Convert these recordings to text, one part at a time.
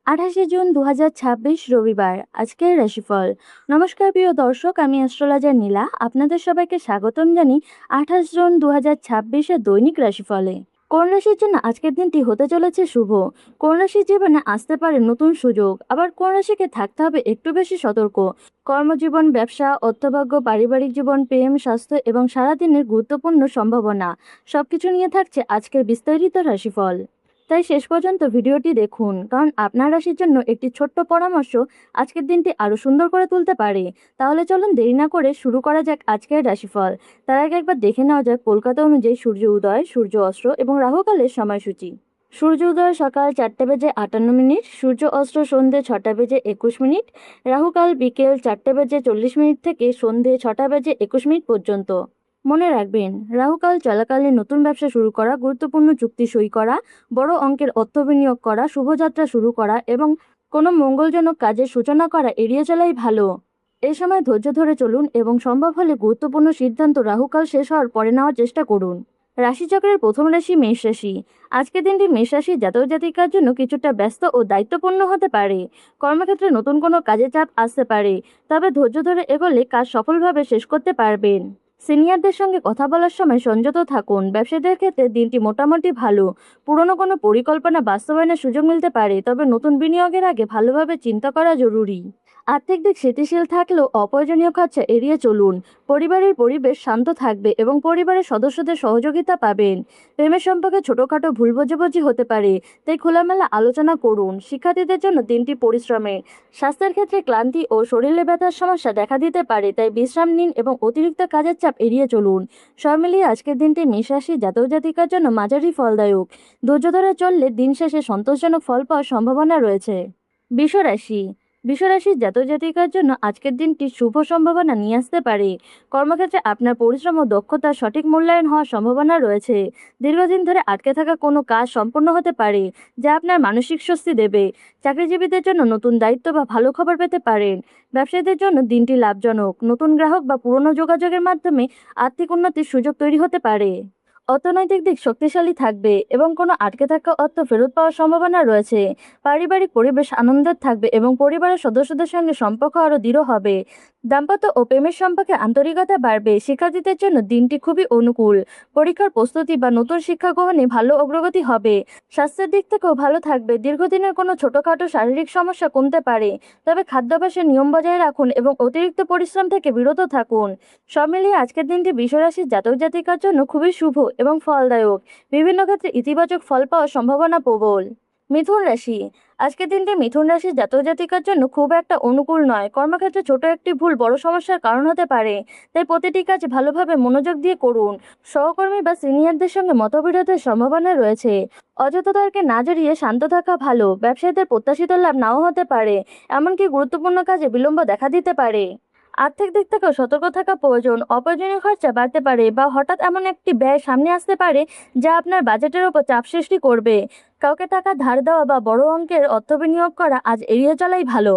28 June 2026 রবিবার। আজকের রাশিফল। নমস্কার প্রিয় দর্শক, আমি অ্যাস্ট্রোলজার নীলা। আপনাদের সবাইকে স্বাগতম জানি 28 জুন 2026-এর দৈনিক রাশিফলে। কোন রাশির জন্য আজকের দিনটি হতে চলেছে শুভ? কোন রাশির জীবনে আসতে পারে নতুন সুযোগ? আবার কোন রাশিকে থাকতে হবে একটু বেশি সতর্ক? কর্মজীবন, ব্যবসা, অর্থভাগ্য, পারিবারিক জীবন, প্রেম, স্বাস্থ্য এবং সারাদিনের গুরুত্বপূর্ণ সম্ভাবনা সবকিছু নিয়ে থাকছে আজকের বিস্তারিত রাশিফল। তাই শেষ পর্যন্ত ভিডিওটি দেখুন, কারণ আপনার রাশির জন্য একটি ছোট্ট পরামর্শ আজকের দিনটি আরও সুন্দর করে তুলতে পারে। তাহলে চলুন দেরি না করে শুরু করা যাক আজকের রাশিফল। তার আগে একবার দেখে নেওয়া যাক কলকাতা অনুযায়ী সূর্য উদয়, সূর্য অস্ত এবং রাহুকালের সময়সূচি। সূর্য উদয় সকাল 4:58, সূর্য অস্ত সন্ধে 6:21, রাহুকাল বিকেল 4:40 থেকে সন্ধে 6:21 পর্যন্ত। মনে রাখবেন, রাহুকাল চলাকালীন নতুন ব্যবসা শুরু করা, গুরুত্বপূর্ণ চুক্তি সই করা, বড় অঙ্কের অর্থ বিনিয়োগ করা, শুভযাত্রা শুরু করা এবং কোনো মঙ্গলজনক কাজের সূচনা করা এড়িয়ে চলাই ভালো। এই সময় ধৈর্য ধরে চলুন এবং সম্ভব হলে গুরুত্বপূর্ণ সিদ্ধান্ত রাহুকাল শেষ হওয়ার পরে নেওয়ার চেষ্টা করুন। রাশিচক্রের প্রথম রাশি মেষ রাশি। আজকের দিনটি মেষ রাশির জাতক জাতিকার জন্য কিছুটা ব্যস্ত ও দায়িত্বপূর্ণ হতে পারে। কর্মক্ষেত্রে নতুন কোনো কাজে চাপ আসতে পারে, তবে ধৈর্য ধরে এগোলে কাজ সফলভাবে শেষ করতে পারবেন। সিনিয়রদের সঙ্গে কথা বলার সময় সংযত থাকুন। ব্যবসায়ীদের ক্ষেত্রে দিনটি মোটামুটি ভালো। পুরনো কোনো পরিকল্পনা বাস্তবায়নের সুযোগ মিলতে পারে, তবে নতুন বিনিয়োগের আগে ভালোভাবে চিন্তা করা জরুরি। আর্থিক দিক স্থিতিশীল থাকলেও অপ্রয়োজনীয় খরচা এড়িয়ে চলুন। পরিবারের পরিবেশ শান্ত থাকবে এবং পরিবারের সদস্যদের সহযোগিতা পাবেন। প্রেমের সম্পর্কে ছোটখাটো ভুল বোঝাবুঝি হতে পারে, তাই খোলামেলা আলোচনা করুন। শিক্ষার্থীদের জন্য দিনটি পরিশ্রমের। স্বাস্থ্যের ক্ষেত্রে ক্লান্তি ও শরীরে ব্যথার সমস্যা দেখা দিতে পারে, তাই বিশ্রাম নিন এবং অতিরিক্ত কাজের চাপ এড়িয়ে চলুন। সব মিলিয়ে আজকের দিনটি মেষ রাশির জাতক জাতিকার জন্য মাঝারি ফলদায়ক। ধৈর্য ধরে চললে দিন শেষে সন্তোষজনক ফল পাওয়ার সম্ভাবনা রয়েছে। বৃষ রাশি। বৃষ রাশির জাতক জাতিকার জন্য আজকের দিনটি শুভ সম্ভাবনা নিয়ে আসতে পারে। কর্মক্ষেত্রে আপনার পরিশ্রম ও দক্ষতার সঠিক মূল্যায়ন হওয়ার সম্ভাবনা রয়েছে। দীর্ঘদিন ধরে আটকে থাকা কোনো কাজ সম্পূর্ণ হতে পারে, যা আপনার মানসিক স্বস্তি দেবে। চাকরিজীবীদের জন্য নতুন দায়িত্ব বা ভালো খবর পেতে পারেন। ব্যবসায়ীদের জন্য দিনটি লাভজনক। নতুন গ্রাহক বা পুরনো যোগাযোগের মাধ্যমে আর্থিক উন্নতির সুযোগ তৈরি হতে পারে। অর্থনৈতিক দিক শক্তিশালী থাকবে এবং কোনো আটকে থাকা অর্থ ফেরত পাওয়ার সম্ভাবনা রয়েছে। পারিবারিক পরিবেশ আনন্দের থাকবে এবং পরিবারের সদস্যদের সঙ্গে সম্পর্ক আরও দৃঢ় হবে। দাম্পত্য ও প্রেমের সম্পর্কে আন্তরিকতা বাড়বে। শিক্ষার্থীদের জন্য দিনটি খুবই অনুকূল। পরীক্ষার প্রস্তুতি বা নতুন শিক্ষা গ্রহণে ভালো অগ্রগতি হবে। স্বাস্থ্যের দিক থেকেও ভালো থাকবে। দীর্ঘদিনের কোনো ছোটখাটো শারীরিক সমস্যা কমতে পারে, তবে খাদ্যাভ্যাসের নিয়ম বজায় রাখুন এবং অতিরিক্ত পরিশ্রম থেকে বিরত থাকুন। সব মিলিয়ে আজকের দিনটি বৃষ রাশির জাতক জাতিকার জন্য খুবই শুভ এবং ফলদায়ক। বিভিন্ন ক্ষেত্রে ইতিবাচক ফল পাওয়ার সম্ভাবনা প্রবল। মিথুন রাশি। আজকের দিনটি মিথুন রাশির জাতক জাতিকার জন্য খুব একটা অনুকূল নয়। কর্মক্ষেত্রে ছোট একটি ভুল বড় সমস্যার কারণ হতে পারে, তাই প্রতিটি কাজ ভালোভাবে মনোযোগ দিয়ে করুন। সহকর্মী বা সিনিয়রদের সঙ্গে মতবিরোধের সম্ভাবনা রয়েছে। অযথা তর্কে না জড়িয়ে শান্ত থাকা ভালো। ব্যবসায়ীদের প্রত্যাশিত লাভ নাও হতে পারে, এমনকি গুরুত্বপূর্ণ কাজে বিলম্ব দেখা দিতে পারে। আর্থিক দিক থেকেও সতর্ক থাকা প্রয়োজন। অপ্রয়োজনীয় খরচা বাড়তে পারে বা হঠাৎ এমন একটি ব্যয় সামনে আসতে পারে যা আপনার বাজেটের ওপর চাপ সৃষ্টি করবে। কাউকে টাকা ধার দেওয়া বা বড় অঙ্কের অর্থ বিনিয়োগ করা আজ এড়িয়ে চলাই ভালো।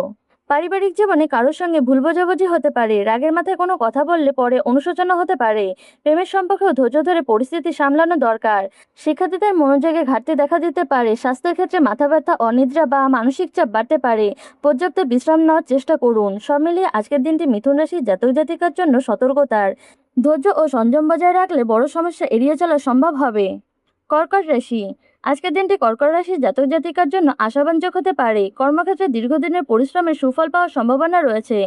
পারিবারিক জীবনে কারোর সঙ্গে ভুল বোঝাবুঝি হতে পারে। রাগের মাথায় কোনো কথা বললে পরে অনুশোচনা হতে পারে। প্রেমের সম্পর্কেও ধৈর্য ধরে পরিস্থিতি সামলানো দরকার। শিক্ষার্থীদের মনোযোগে ঘাটতি দেখা দিতে পারে। স্বাস্থ্যের ক্ষেত্রে মাথা ব্যথা, অনিদ্রা বা মানসিক চাপ বাড়তে পারে। পর্যাপ্ত বিশ্রাম নেওয়ার চেষ্টা করুন। সব মিলিয়ে আজকের দিনটি মিথুন রাশির জাতক জাতিকার জন্য সতর্কতার। ধৈর্য ও সংযম বজায় রাখলে বড় সমস্যা এড়িয়ে চলা সম্ভব হবে। কর্কট রাশি। আজকের দিনটি কর্কট রাশির জাতক জাতিকার জন্য আশাব্যঞ্জক হতে পারে। কর্মক্ষেত্রে দীর্ঘদিনের পরিশ্রমের সুফল পাওয়ার সম্ভাবনা রয়েছে।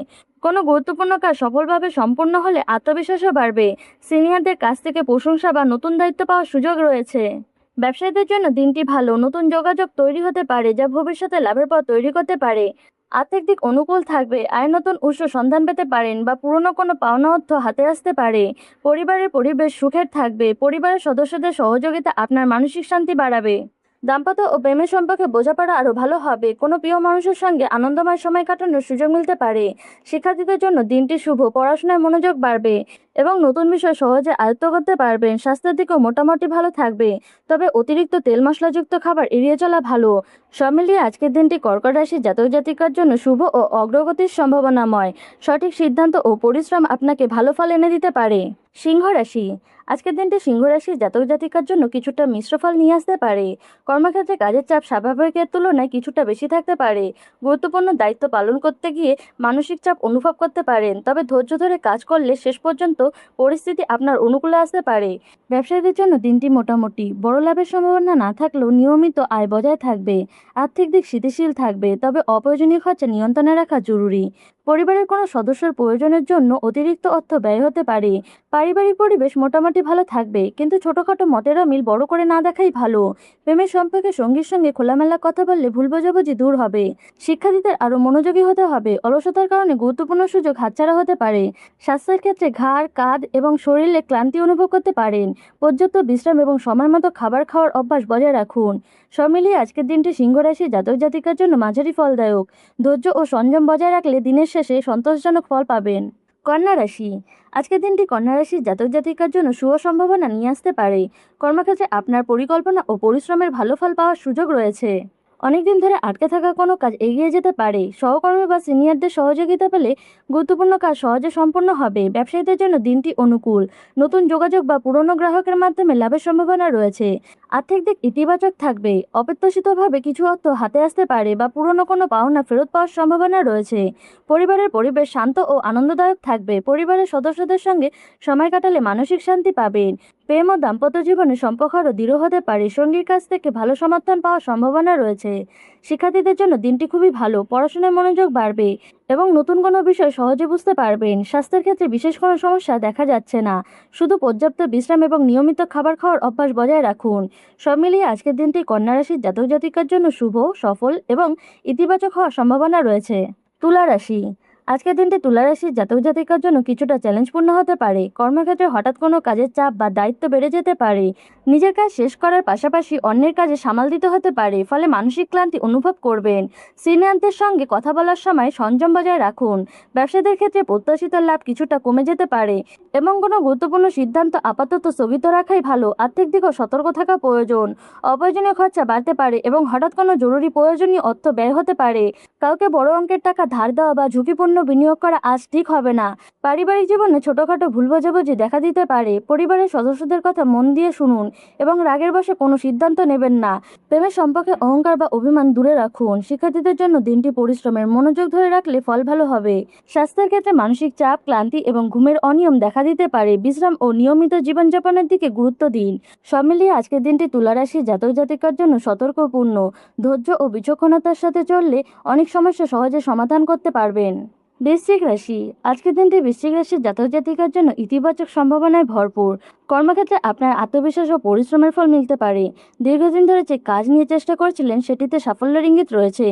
কোনো গুরুত্বপূর্ণ কাজ সফলভাবে সম্পূর্ণ হলে আত্মবিশ্বাসও বাড়বে। সিনিয়রদের কাছ থেকে প্রশংসা বা নতুন দায়িত্ব পাওয়ার সুযোগ রয়েছে। ব্যবসায়ীদের জন্য দিনটি ভালো। নতুন যোগাযোগ তৈরি হতে পারে, যা ভবিষ্যতে লাভের পথ তৈরি করতে পারে। আর্থিক দিক অনুকূল থাকবে। আয় নতুন উৎস সন্ধান পেতে পারেন বা পুরনো কোনো পাওনা অর্থ হাতে আসতে পারে। পরিবারের পরিবেশ সুখের থাকবে। পরিবারের সদস্যদের সহযোগিতা আপনার মানসিক শান্তি বাড়াবে। দাম্পত্য ও প্রেমের সম্পর্কে বোঝাপড়া আরও ভালো হবে। কোনো প্রিয় মানুষের সঙ্গে আনন্দময় সময় কাটানোর সুযোগ মিলতে পারে। শিক্ষার্থীদের জন্য দিনটি শুভ। পড়াশোনায় মনোযোগ বাড়বে এবং নতুন বিষয় সহজে আয়ত্ত করতে পারবেন। স্বাস্থ্যের দিকেও মোটামুটি ভালো থাকবে, তবে অতিরিক্ত তেল মশলাযুক্ত খাবার এড়িয়ে চলা ভালো। সব মিলিয়ে আজকের দিনটি কর্কট রাশির জাতক জাতিকার জন্য শুভ ও অগ্রগতির সম্ভাবনাময়। সঠিক সিদ্ধান্ত ও পরিশ্রম আপনাকে ভালো ফল এনে দিতে পারে। সিংহ রাশি, আজকের দিনটি সিংহ রাশির জাতক জাতিকার জন্য কিছুটা মিশ্র ফল নিয়ে আসতে পারে। কর্মক্ষেত্রে কাজের চাপ স্বাভাবিকের তুলনায় কিছুটা বেশি থাকতে পারে। গুরুত্বপূর্ণ দায়িত্ব পালন করতে গিয়ে মানসিক চাপ অনুভব করতে পারেন, তবে ধৈর্য ধরে কাজ করলে শেষ পর্যন্ত পরিস্থিতি আপনার অনুকূলে আসতে পারে। ব্যবসায়ীদের জন্য দিনটি মোটামুটি বড় লাভের সম্ভাবনা না থাকলেও নিয়মিত আয় বজায় থাকবে। আর্থিক দিক স্থিতিশীল থাকবে, তবে অপ্রয়োজনীয় খরচা নিয়ন্ত্রণে রাখা জরুরি। পরিবারের কোনো সদস্যের প্রয়োজনের জন্য অতিরিক্ত অর্থ ব্যয় হতে পারে। পারিবারিক পরিবেশ মোটামুটি ভালো থাকবে, কিন্তু ছোটখাটো মতের অমিল বড় করে না দেখাই ভালো। প্রেমের সম্পর্কে সঙ্গীর সঙ্গে খোলামেলা কথা বললে ভুল বোঝাবুঝি দূর হবে। শিক্ষার্থীদের আরও মনোযোগী হতে হবে, অলসতার কারণে গুরুত্বপূর্ণ সুযোগ হাতছাড়া হতে পারে। স্বাস্থ্যের ক্ষেত্রে ঘাড়, কাঁধ এবং শরীরে ক্লান্তি অনুভব করতে পারেন। পর্যাপ্ত বিশ্রাম এবং সময়মতো খাবার খাওয়ার অভ্যাস বজায় রাখুন। সব মিলিয়ে আজকের দিনটি সিংহ রাশির জাতক জাতিকার জন্য মাঝারি ফলদায়ক। ধৈর্য ও সংযম বজায় রাখলে দিনের শেষে সন্তোষজনক ফল পাবেন। কন্যা রাশি, আজকের দিনটি কন্যা রাশির জাতক জাতিকার জন্য শুভ সম্ভাবনা নিয়ে আসতে পারে। কর্মক্ষেত্রে আপনার পরিকল্পনা ও পরিশ্রমের ভালো ফল পাওয়ার সুযোগ রয়েছে। অনেকদিন ধরে আটকে থাকা কোনো কাজ এগিয়ে যেতে পারে। সহকর্মী বা সিনিয়রদের সহযোগিতা পেলে গুরুত্বপূর্ণ কাজ সহজে সম্পন্ন হবে। ব্যবসায়ীদের জন্য দিনটি অনুকূল। নতুন যোগাযোগ বা পুরনো গ্রাহকের মাধ্যমে লাভের সম্ভাবনা রয়েছে। আর্থিক দিক ইতিবাচক থাকবে। অপ্রত্যাশিতভাবে কিছু অর্থ হাতে আসতে পারে বা পুরনো কোনো পাওনা ফেরত পাওয়ার সম্ভাবনা রয়েছে। পরিবারের পরিবেশ শান্ত ও আনন্দদায়ক থাকবে। পরিবারের সদস্যদের সঙ্গে সময় কাটালে মানসিক শান্তি পাবেন। প্রেম ও দাম্পত্য জীবনে সম্পর্ক আরও দৃঢ় হতে পারে। সঙ্গীর কাছ থেকে ভালো সমর্থন পাওয়ার সম্ভাবনা রয়েছে। শিক্ষার্থীদের জন্য দিনটি খুবই ভালো। পড়াশোনায় মনোযোগ বাড়বে এবং নতুন কোনো বিষয় সহজে বুঝতে পারবেন। স্বাস্থ্যের ক্ষেত্রে বিশেষ কোনো সমস্যা দেখা যাচ্ছে না। শুধু পর্যাপ্ত বিশ্রাম এবং নিয়মিত খাবার খাওয়ার অভ্যাস বজায় রাখুন। সব মিলিয়ে আজকের দিনটি কন্যা রাশির জাতক জাতিকার জন্য শুভ, সফল এবং ইতিবাচক হওয়ার সম্ভাবনা রয়েছে। তুলা রাশি, আজকের দিনটি তুলা রাশির জাতক জাতিকার জন্য কিছুটা চ্যালেঞ্জপূর্ণ হতে পারে। কর্মক্ষেত্রে হঠাৎ কোনো কাজের চাপ বা দায়িত্ব বেড়ে যেতে পারে। নিজের কাজ শেষ করার পাশাপাশি অন্যের কাজে সামাল দিতে হতে পারে, ফলে মানসিক ক্লান্তি অনুভব করবেন। সিনিয়রদের সঙ্গে কথা বলার সময় সংযম বজায় রাখুন। ব্যবসায়ীদের ক্ষেত্রে প্রত্যাশিত লাভ কিছুটা কমে যেতে পারে এবং কোনো গুরুত্বপূর্ণ সিদ্ধান্ত আপাতত স্থগিত রাখাই ভালো। আর্থিক দিকেও সতর্ক থাকা প্রয়োজন। অপ্রয়োজনীয় খরচা বাড়তে পারে এবং হঠাৎ কোনো জরুরি প্রয়োজনীয় অর্থ ব্যয় হতে পারে। কাউকে বড় অঙ্কের টাকা ধার দেওয়া বা ঝুঁকিপূর্ণ বিনিয়োগ করা আজ ঠিক হবে না। পারিবারিক জীবনে ছোটখাটো ভুল বোঝাবুঝি দেখা দিতে পারে। পরিবারের সদস্যদের কথা মন দিয়ে শুনুন এবং রাগের বশে কোনো সিদ্ধান্ত নেবেন না। প্রেমের সম্পর্কে অহংকার বা অভিমান দূরে রাখুন। শিক্ষার্থীদের জন্য দিনটি পরিশ্রমের মনোযোগ ধরে রাখলে ফল ভালো হবে। স্বাস্থ্যের ক্ষেত্রে মানসিক চাপ, ক্লান্তি এবং ঘুমের অনিয়ম দেখা দিতে পারে। বিশ্রাম ও নিয়মিত জীবনযাপনের দিকে গুরুত্ব দিন। সব মিলিয়ে আজকের দিনটি তুলা রাশির জাতক জাতিকার জন্য সতর্কপূর্ণ। ধৈর্য ও বিচক্ষণতার সাথে চললে অনেক সমস্যা সহজে সমাধান করতে পারবেন। বৃশ্চিক রাশি, আজকের দিনটি বৃশ্চিক রাশির জাতক জাতিকার জন্য ইতিবাচক সম্ভাবনায় ভরপুর। কর্মক্ষেত্রে আপনার আত্মবিশ্বাস ও পরিশ্রমের ফল মিলতে পারে। দীর্ঘদিন ধরে যে কাজ নিয়ে চেষ্টা করছিলেন সেটিতে সাফল্যের ইঙ্গিত রয়েছে।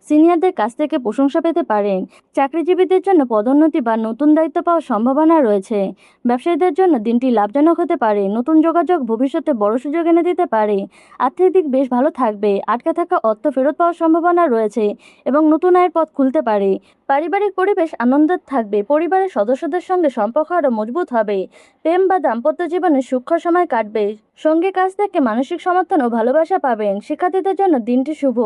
সিনিয়রদের কাছ থেকে প্রশংসা পেতে পারেন। চাকরিজীবীদের জন্য পদোন্নতি বা নতুন দায়িত্ব পাওয়ার সম্ভাবনা রয়েছে। ব্যবসায়ীদের জন্য দিনটি লাভজনক হতে পারে। নতুন যোগাযোগ ভবিষ্যতে বড় সুযোগ এনে দিতে পারে। আর্থিক দিক বেশ ভালো থাকবে। আটকে থাকা অর্থ ফেরত পাওয়ার সম্ভাবনা রয়েছে এবং নতুন আয়ের পথ খুলতে পারে। পারিবারিক পরিবেশ আনন্দের থাকবে। পরিবারের সদস্যদের সঙ্গে সম্পর্ক আরও মজবুত হবে। প্রেম বা দাম্পত্য জীবনে সূক্ষ্ম সময় কাটবে। সঙ্গীর কাছ থেকে মানসিক সমর্থন ও ভালোবাসা পাবেন। শিক্ষার্থীদের জন্য দিনটি শুভ।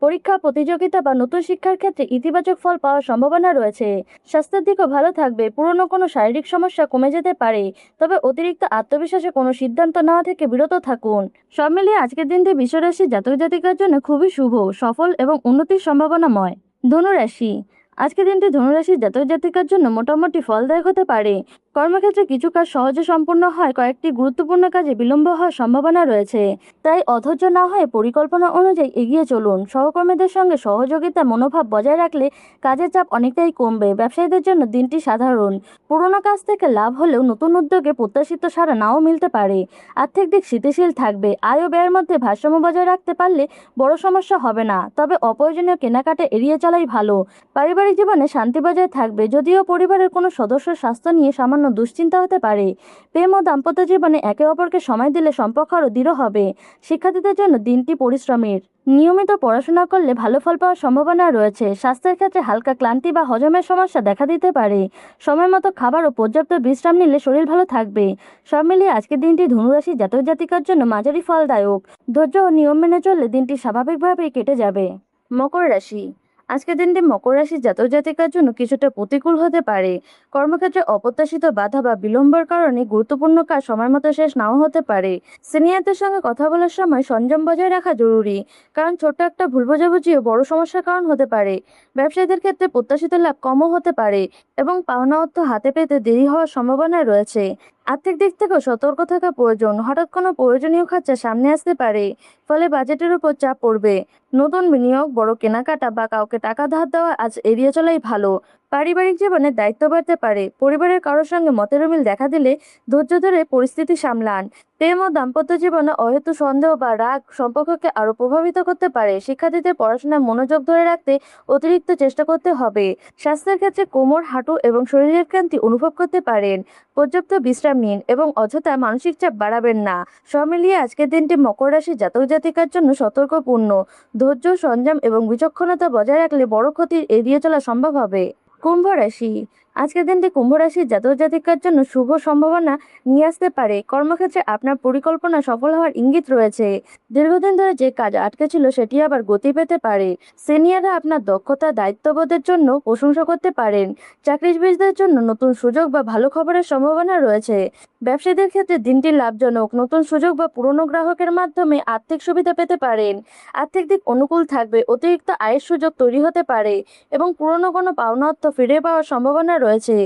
পরীক্ষা, প্রতিযোগিতা বা নতুন শিক্ষার ক্ষেত্রে ইতিবাচক ফল পাওয়ার সম্ভাবনা রয়েছে। স্বাস্থ্যের দিকও ভালো থাকবে। পুরনো কোনো শারীরিক সমস্যা কমে যেতে পারে, তবে অতিরিক্ত আত্মবিশ্বাসে কোনো সিদ্ধান্ত নেওয়া থেকে বিরত থাকুন। সব মিলিয়ে আজকের দিনটি বৃষ রাশির জাতক জাতিকার জন্য খুবই শুভ, সফল এবং উন্নতির সম্ভাবনাময়। ধনুরাশি, আজকের দিনটি ধনুরাশির জাতক জাতিকার জন্য মোটামুটি ফলদায়ক হতে পারে। কর্মক্ষেত্রে কিছু কাজ সহজে সম্পূর্ণ হয়, কয়েকটি গুরুত্বপূর্ণ কাজে বিলম্ব হওয়ার সম্ভাবনা রয়েছে। তাই অধৈর্য না হয়ে পরিকল্পনা অনুযায়ী এগিয়ে চলুন। সহকর্মীদের সঙ্গে সহযোগিতা মনোভাব বজায় রাখলে কাজের চাপ অনেকটাই কমবে। ব্যবসায়ীদের জন্য দিনটি সাধারণ। পুরোনো কাজ থেকে লাভ হলেও নতুন উদ্যোগে প্রত্যাশিত সাড়া নাও মিলতে পারে। আর্থিক দিক স্থিতিশীল থাকবে। আয় ও ব্যয়ের মধ্যে ভারসাম্য বজায় রাখতে পারলে বড় সমস্যা হবে না, তবে অপ্রয়োজনীয় কেনাকাটা এড়িয়ে চলাই ভালো। পারিবারিক জীবনে শান্তি বজায় থাকবে, যদিও পরিবারের কোনো সদস্যের স্বাস্থ্য নিয়ে সামান্য জন্য দুশ্চিন্তা হতে পারে। প্রেম ও দাম্পত্য জীবনে একে অপরকে সময় দিলে সম্পর্ক আরও দৃঢ় হবে। শিক্ষার্থীদের জন্য দিনটি পরিশ্রমের। নিয়মিত পড়াশোনা করলে ভালো ফল পাওয়ার সম্ভাবনা রয়েছে। স্বাস্থ্যের ক্ষেত্রে হালকা ক্লান্তি বা হজমের সমস্যা দেখা দিতে পারে। সময় মতো খাবার ও পর্যাপ্ত বিশ্রাম নিলে শরীর ভালো থাকবে। সব মিলিয়ে আজকের দিনটি ধনুরাশি জাতক জাতিকার জন্য মাঝারি ফলদায়ক। ধৈর্য ও নিয়ম মেনে চললে দিনটি স্বাভাবিকভাবেই কেটে যাবে। মকর রাশি। আজকের দিনটি মকর রাশির জাতক জাতিকার জন্য কিছুটা প্রতিকূল হতে পারে। কর্মক্ষেত্রে অপ্রত্যাশিত বাধা বা বিলম্বের কারণে গুরুত্বপূর্ণ কাজ সময় মতো শেষ নাও হতে পারে। সিনিয়রদের সঙ্গে কথা বলার সময় সংযম বজায় রাখা জরুরি, কারণ ছোট্ট একটা ভুল বোঝাবুঝিও বড় সমস্যার কারণ হতে পারে। ব্যবসায়ীদের ক্ষেত্রে প্রত্যাশিত লাভ কমও হতে পারে এবং পাওনা অর্থ হাতে পেতে দেরি হওয়ার সম্ভাবনা রয়েছে। আর্থিক দিক থেকেও সতর্ক থাকা প্রয়োজন। হঠাৎ কোনো প্রয়োজনীয় খরচা সামনে আসতে পারে, ফলে বাজেটের উপর চাপ পড়বে। নতুন বিনিয়োগ, বড় কেনাকাটা বা কাউকে টাকা ধার দেওয়া আজ এড়িয়ে চলাই ভালো। পারিবারিক জীবনে দায়িত্ব বাড়তে পারে। পরিবারের কারোর সঙ্গে মতের মিল দেখা দিলে ধৈর্য ধরে পরিস্থিতি সামলান। প্রেম ও দাম্পত্য জীবনে অহেতু সন্দেহ বা রাগ সম্পর্ককে আরো প্রভাবিত করতে পারে। শিক্ষার্থীদের পড়াশোনায় মনোযোগ ধরে রাখতে অতিরিক্ত চেষ্টা করতে হবে। স্বাস্থ্যের ক্ষেত্রে কোমর, হাঁটু এবং শরীরের ক্লান্তি অনুভব করতে পারেন। পর্যাপ্ত বিশ্রাম নিন এবং অযথা মানসিক চাপ বাড়াবেন না। সব মিলিয়ে আজকের দিনটি মকর রাশির জাতক জাতিকার জন্য সতর্কপূর্ণ। ধৈর্য, সংযম এবং বিচক্ষণতা বজায় রাখলে বড় ক্ষতি এড়িয়ে চলা সম্ভব হবে। কুম্ভ রাশি। আজকের দিনটি কুম্ভ রাশির জাতক জাতিকার জন্য শুভ সম্ভাবনা নিয়ে আসতে পারে। কর্মক্ষেত্রে আপনার পরিকল্পনা সফল হওয়ার ইঙ্গিত রয়েছে। দীর্ঘদিন ধরে যে কাজ আটকে ছিল সেটি আবার গতি পেতে পারে। সিনিয়ররা আপনার দক্ষতা, দায়িত্ববোধের জন্য প্রশংসা করতে পারেন। চাকরিজীবীদের জন্য নতুন সুযোগ বা ভালো খবরের সম্ভাবনা রয়েছে। ব্যবসায়ীদের ক্ষেত্রে দিনটি লাভজনক। নতুন সুযোগ বা পুরনো গ্রাহকের মাধ্যমে আর্থিক সুবিধা পেতে পারেন। আর্থিক দিক অনুকূল থাকবে। অতিরিক্ত আয়ের সুযোগ তৈরি হতে পারে এবং পুরনো কোনো পাওনা অর্থ ফিরে পাওয়ার সম্ভাবনা রয়েছে।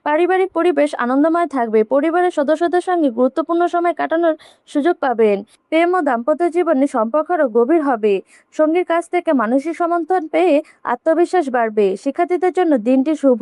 পারিবারিক পরিবেশ আনন্দময় থাকবে। পরিবারের সদস্যদের সঙ্গে গুরুত্বপূর্ণ সময় কাটানোর সুযোগ পাবেন। প্রেম ও দাম্পত্য জীবনে সম্পর্ক আরও গভীর হবে। সঙ্গীর কাছ থেকে মানসিক সমর্থন পেয়ে আত্মবিশ্বাস বাড়বে। শিক্ষার্থীদের জন্য দিনটি শুভ।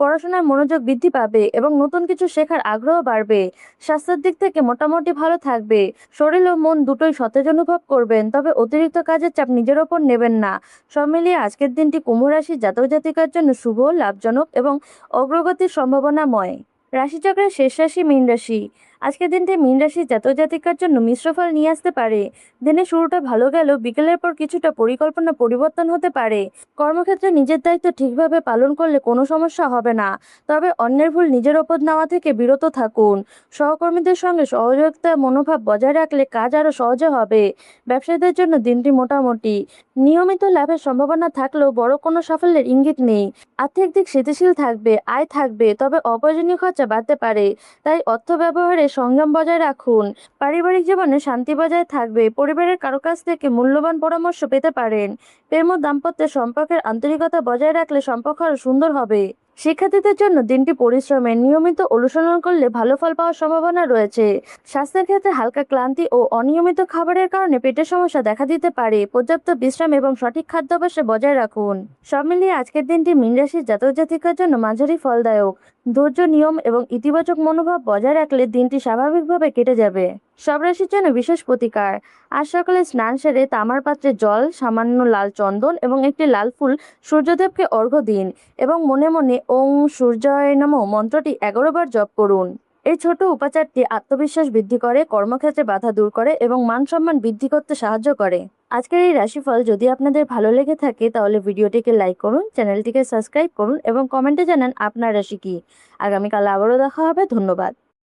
পড়াশোনায় মনোযোগ বৃদ্ধি পাবে এবং নতুন কিছু শেখার আগ্রহ বাড়বে। স্বাস্থ্যের দিক থেকে মোটামুটি ভালো থাকবে। শরীর ও মন দুটোই সতেজ অনুভব করবেন, তবে অতিরিক্ত কাজের চাপ নিজের ওপর নেবেন না। সব মিলিয়ে আজকের দিনটি কুম্ভ রাশির জাতক জাতিকার জন্য শুভ, লাভজনক এবং অগ্রগতির সম্ভাবনাময়। রাশিচক্রের শেষ রাশি মীন রাশি। আজকের দিনটি মীন রাশির জাতক জাতিকার জন্য মিশ্র ফল নিয়ে আসতে পারে। দিনের শুরুটা ভালো গেলেও বিকেলের পর কিছুটা পরিকল্পনা পরিবর্তন হতে পারে। কর্মক্ষেত্রে নিজের দায়িত্ব ঠিকভাবে পালন করলে কোনো সমস্যা হবে না, তবে অন্যের ভুল নিজের ওপর নেওয়া থেকে বিরত থাকুন। সহকর্মীদের সঙ্গে সহযোগিতার মনোভাব বজায় রাখলে কাজ আরও সহজে হবে। ব্যবসায়ীদের জন্য দিনটি মোটামুটি। নিয়মিত লাভের সম্ভাবনা থাকলেও বড় কোনো সাফল্যের ইঙ্গিত নেই। আর্থিক দিক স্থিতিশীল থাকবে, আয় থাকবে, তবে অপ্রয়োজনীয় খরচা বাড়তে পারে। তাই অর্থ ব্যবহারে সংযম বজায় রাখুন। পারিবারিক জীবনে শান্তি বজায় থাকবে। পরিবারের কারো কাছ থেকে মূল্যবান পরামর্শ পেতে পারেন। প্রেম ও দাম্পত্যের সম্পর্কের আন্তরিকতা বজায় রাখলে সম্পর্ক আরও সুন্দর হবে। শিক্ষার্থীদের জন্য দিনটি পরিশ্রমের। নিয়মিত অনুশীলন করলে ভালো ফল পাওয়ার সম্ভাবনা রয়েছে। স্বাস্থ্যের ক্ষেত্রে হালকা ক্লান্তি ও অনিয়মিত খাবারের কারণে পেটের সমস্যা দেখা দিতে পারে। পর্যাপ্ত বিশ্রাম এবং সঠিক খাদ্যাভ্যাস বজায় রাখুন। সব মিলিয়ে আজকের দিনটি মীন রাশির জাতক জাতিকার জন্য মাঝারি ফলদায়ক। ধৈর্য, নিয়ম এবং ইতিবাচক মনোভাব বজায় রাখলে দিনটি স্বাভাবিকভাবে কেটে যাবে। সব রাশির জন্য বিশেষ প্রতিকার। আজ সকালে স্নান সেরে তামার পাত্রে জল, সামান্য লাল চন্দন এবং একটি লাল ফুল সূর্যদেবকে অর্ঘ্য দিন এবং মনে মনে ওং সূর্যায় নমঃ মন্ত্রটি 11 বার জপ করুন। এই ছোট উপাচারটি আত্মবিশ্বাস বৃদ্ধি করে, কর্মক্ষেত্রে বাধা দূর করে এবং মান সম্মান বৃদ্ধি করতে সাহায্য করে। আজকের এই রাশিফল যদি আপনাদের ভালো লেগে থাকে তাহলে ভিডিওটিকে লাইক করুন, চ্যানেলটিকে সাবস্ক্রাইব করুন এবং কমেন্টে জানান আপনার রাশি কি। আগামীকাল আবারও দেখা হবে। ধন্যবাদ।